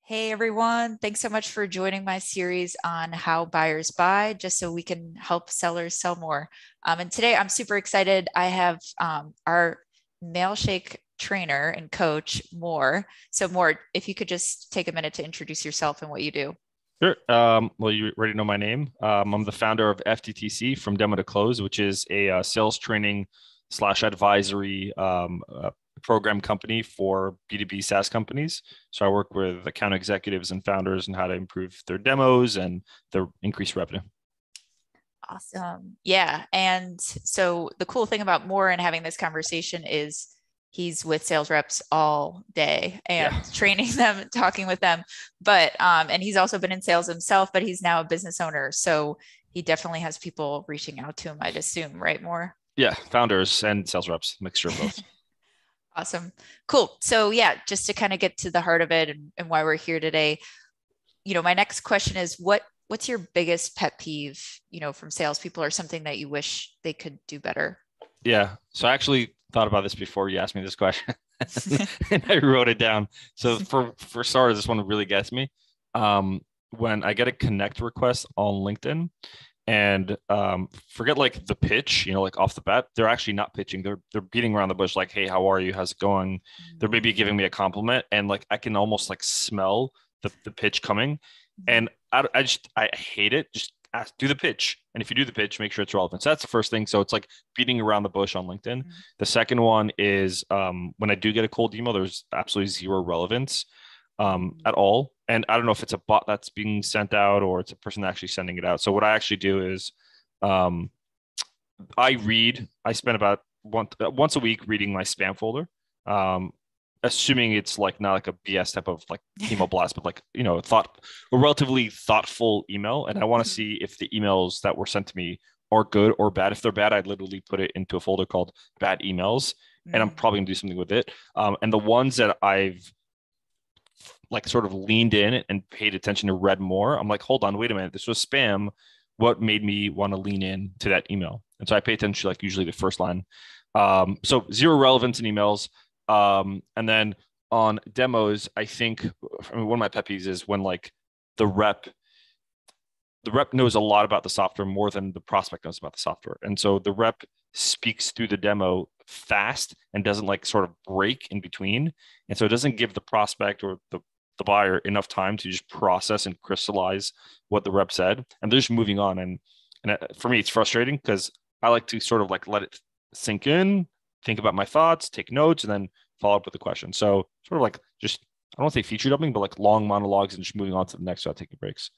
Hey everyone, thanks so much for joining my series on how buyers buy, just so we can help sellers sell more. And today I'm super excited. I have our Mailshake trainer and coach, Mor. So, Mor, if you could just take a minute to introduce yourself and what you do. Sure. Well, you already know my name. I'm the founder of FTTC from Demo to Close, which is a sales training slash advisory program company for B2B SaaS companies. So I work with account executives and founders and how to improve their demos and their increased revenue. Awesome. Yeah. And so the cool thing about Moore and having this conversation is he's with sales reps all day and Yeah. training them, talking with them. And he's also been in sales himself, but he's now a business owner. So he definitely has people reaching out to him, I'd assume, right, Moore? Yeah. Founders and sales reps, mixture of both. Awesome. Cool. So yeah, just to kind of get to the heart of it and why we're here today, my next question is what's your biggest pet peeve, from salespeople or something that you wish they could do better? Yeah. So I actually thought about this before you asked me this question and I wrote it down. So for starters, this one really gets me. Um, when I get a connect request on LinkedIn and forget like the pitch, like off the bat, they're actually not pitching. They're beating around the bush like, hey, how are you? How's it going? They're maybe giving me a compliment and like I can almost like smell the pitch coming. And I hate it. Just do the pitch. And if you do the pitch, make sure it's relevant. So that's the first thing. So it's like beating around the bush on LinkedIn. Mhm. The second one is when I do get a cold email, there's absolutely zero relevance at all. And I don't know if it's a bot that's being sent out or it's a person actually sending it out. So what I actually do is um, I spend about once a week reading my spam folder. Um, Assuming it's like not like a BS type of like email blast, but like, a relatively thoughtful email. And I want to Mhm. see if the emails that were sent to me are good or bad. If they're bad, I'd literally put it into a folder called bad emails. And I'm Mhm. probably gonna do something with it. And the ones that I've like sort of leaned in and paid attention to read more, I'm like, hold on, wait a minute, this was spam. What made me want to lean in to that email? And so I pay attention to like usually the first line. So zero relevance in emails. And then on demos, one of my pet peeves is when like the rep the rep knows a lot about the software more than the prospect knows about the software. And so the rep speaks through the demo fast and doesn't like sort of break in between. And so it doesn't give the prospect or the buyer enough time to just process and crystallize what the rep said. And they're just moving on. And for me, it's frustrating because I like to sort of like let it sink in, think about my thoughts, take notes, and then follow up with the question. So sort of like just, I don't want to say feature dumping, but like long monologues and just moving on to the next without taking breaks.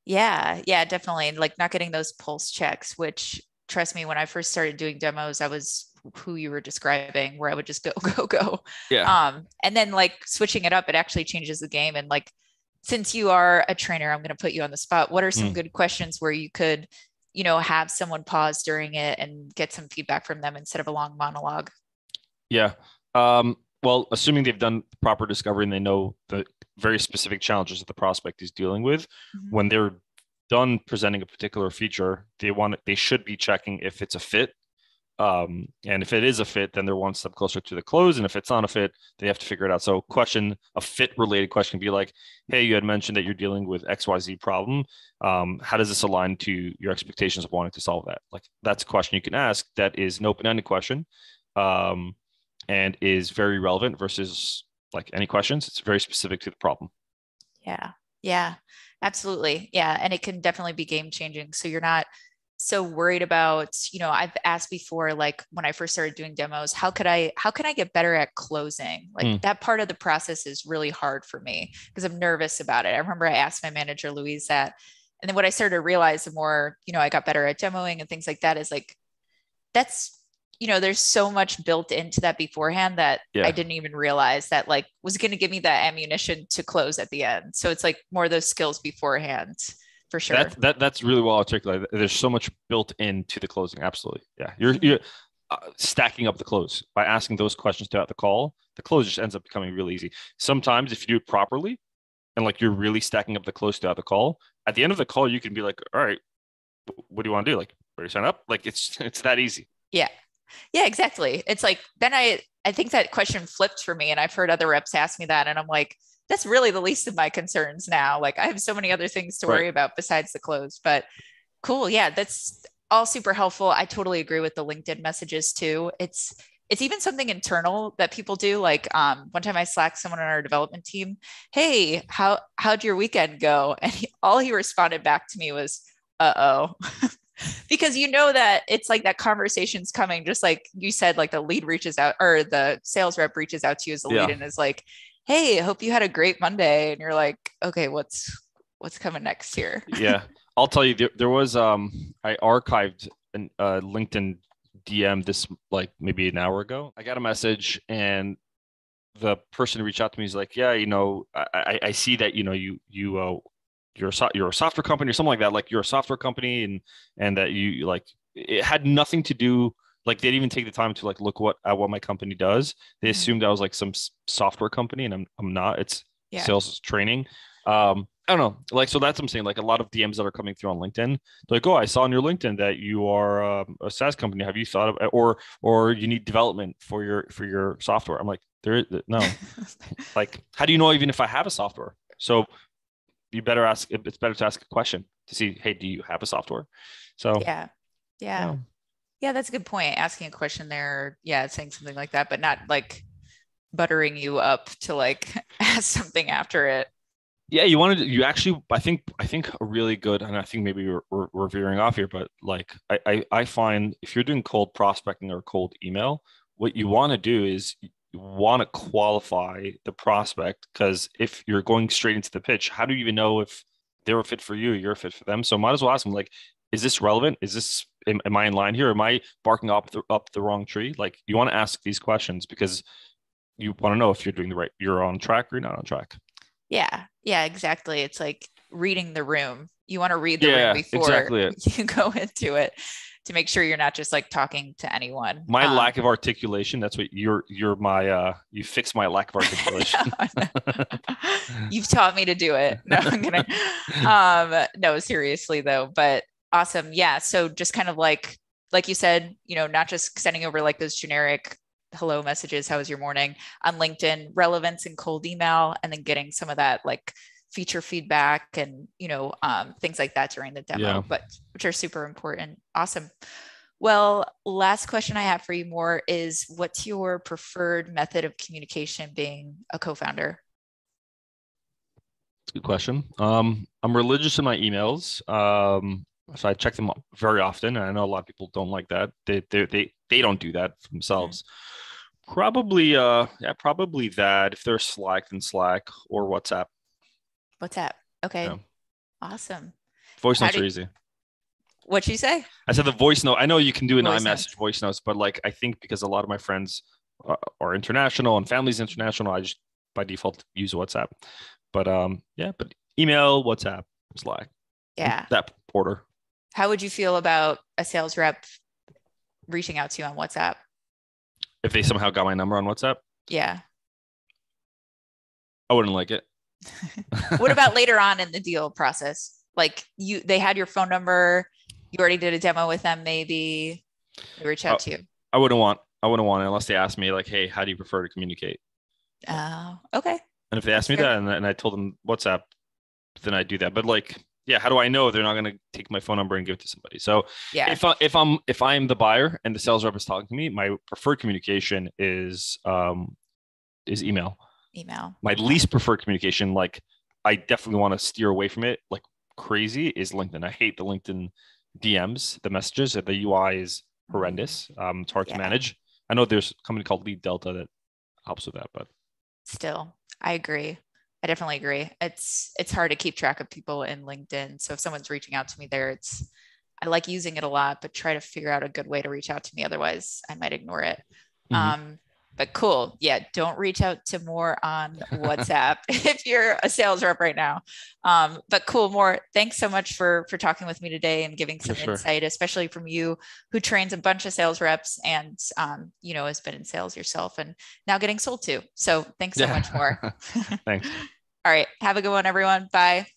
Yeah, yeah, definitely. And like not getting those pulse checks, which trust me, when I first started doing demos, I was who you were describing, where I would just go, go, go. Yeah. And then like switching it up, it actually changes the game. And like, since you are a trainer, I'm going to put you on the spot. What are some Mm. good questions where you could, have someone pause during it and get some feedback from them instead of a long monologue? Yeah. Well, assuming they've done proper discovery and they know the very specific challenges that the prospect is dealing with, Mhm. when they're done presenting a particular feature, they should be checking if it's a fit. And if it is a fit, then they're one step closer to the close. And if it's not a fit, they have to figure it out. So a fit related question can be like, hey, you had mentioned that you're dealing with XYZ problem. How does this align to your expectations of wanting to solve that? Like that's a question you can ask that is an open-ended question. Um, and is very relevant versus like any questions. It's very specific to the problem. Yeah. Yeah. Absolutely. Yeah. And it can definitely be game changing. So you're not so worried about, I've asked before, like when I first started doing demos, how can I get better at closing? Like Mm, that part of the process is really hard for me because I'm nervous about it. I remember I asked my manager, Louise, that. And then what I started to realize the more, I got better at demoing and things like that is like, that's there's so much built into that beforehand that I yeah, didn't even realize that like was going to give me that ammunition to close at the end. So it's like more of those skills beforehand for sure. that's really well articulated. There's so much built into the closing. Absolutely, yeah. You're Mhm. stacking up the close by asking those questions throughout the call. The close just ends up becoming really easy. Sometimes if you do it properly and like you're really stacking up the close throughout the call, at the end of the call you can be like, all right, what do you want to do? Like, ready to sign up? Like it's that easy. Yeah. Yeah, exactly. It's like then I think that question flipped for me and I've heard other reps ask me that and I'm like that's really the least of my concerns now. Like I have so many other things to Right. worry about besides the close, but cool. Yeah, that's all super helpful. I totally agree with the LinkedIn messages too. It's even something internal that people do. Like one time I slacked someone on our development team, "Hey, how'd your weekend go?" And all he responded back to me was, "Uh-oh." Because you know that it's like that conversation's coming, just like you said, like the lead reaches out or the sales rep reaches out to you as the lead Yeah. and is like, "Hey, I hope you had a great Monday." And you're like, "Okay, what's coming next here?" Yeah. I'll tell you, there was I archived an LinkedIn DM this like maybe an hour ago. I got a message and the person who reached out to me is like, yeah, I see that, you're a software company or something like that. Like you're a software company and that you like, it had nothing to do. Like they didn't even take the time to like look at what my company does. They Mhm. assumed I was like some software company and I'm not. It's Yeah. sales training. I don't know. Like, so that's what I'm saying. Like a lot of DMs that are coming through on LinkedIn, they're like, oh, I saw on your LinkedIn that you are a SaaS company. Have you thought of, or you need development for your software? I'm like, no. Like, how do you know even if I have a software? So you better ask. It's better to ask a question to see, hey, do you have a software? So Yeah. Yeah. yeah, Yeah, that's a good point. Asking a question there, yeah, saying something like that, but not like buttering you up to like ask something after it. yeah. You actually. I think a really good, and I think maybe we're veering off here, but like I find if you're doing cold prospecting or cold email, what you want to do is you want to qualify the prospect because if you're going straight into the pitch, how do you even know if they're a fit for you, you're a fit for them? So might as well ask them like, is this relevant? Am I in line here? Am I barking up the wrong tree? Like you want to ask these questions because you want to know if you're on track or you're not on track. Yeah. Yeah, exactly. It's like reading the room. You want to read the room Yeah, before exactly it. you go into it to make sure you're not just like talking to anyone. My lack of articulation, that's what you're my you fix my lack of articulation. No, no. You've taught me to do it. No, I'm kidding. No, seriously though, but awesome. Yeah. So just kind of like you said, not just sending over like those generic hello messages, how was your morning on LinkedIn, relevance and cold email, and then getting some of that like feature feedback and things like that during the Yeah. demo, but which are super important. Awesome. Well, last question I have for you, More, is what's your preferred method of communication being a co-founder? Good question. I'm religious in my emails. So I check them very often. And I know a lot of people don't like that. They don't do that for Mhm. themselves. Probably, yeah, probably that. If they're Slack, then Slack or WhatsApp. What's that? Yeah, Okay, awesome. voice How notes are did easy. what you say? I said the voice note. I know you can do an Voice iMessage notes. voice notes, but like I think because a lot of my friends are international and families international, I just by default use WhatsApp. But yeah, but email, WhatsApp, Slack, and Yeah. that order. How would you feel about a sales rep reaching out to you on WhatsApp? If they somehow got my number on WhatsApp, Yeah. I wouldn't like it. What about later on in the deal process? Like they had your phone number, you already did a demo with them, maybe they reach I, out to you. I wouldn't want it unless they asked me like, hey, how do you prefer to communicate? Oh, okay. And if they asked That's me fair. that and I told them WhatsApp, then I do that. But like, yeah, how do I know they're not going to take my phone number and give it to somebody? So Yeah. if I'm the buyer and the sales rep is talking to me, my preferred communication is email. Email. My Okay. least preferred communication, like I definitely want to steer away from it, like crazy, is LinkedIn. I hate the LinkedIn DMs, the messages. The UI is Mm, horrendous. It's hard to yeah. manage. I know there's a company called Lead Delta that helps with that, but Still, I agree. I definitely agree. It's hard to keep track of people in LinkedIn. So if someone's reaching out to me there, I like using it a lot, but try to figure out a good way to reach out to me. Otherwise, I might ignore it. mhm. Um, but cool. Yeah, don't reach out to More on WhatsApp if you're a sales rep right now. But cool, More. Thanks so much for talking with me today and giving For some sure. insight, especially from you who trains a bunch of sales reps and has been in sales yourself and now getting sold to. So thanks so Yeah. much, More. Thanks. All right. Have a good one, everyone. Bye.